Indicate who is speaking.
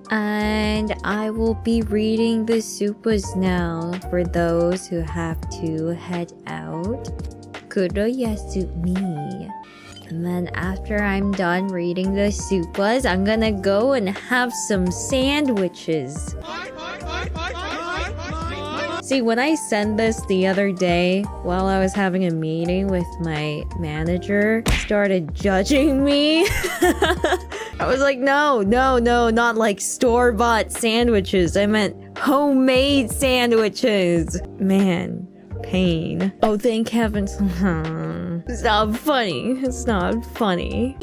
Speaker 1: And I will be reading the supers now for those who have to head out. Kurosumi. And then after I'm done reading the supers, I'm gonna go and have some sandwiches. See, when I sent this the other day, while I was having a meeting with my manager, started judging me. I was like, no, not like store-bought sandwiches. I meant homemade sandwiches. Man, pain. Oh, thank heavens. It's not funny. It's not funny.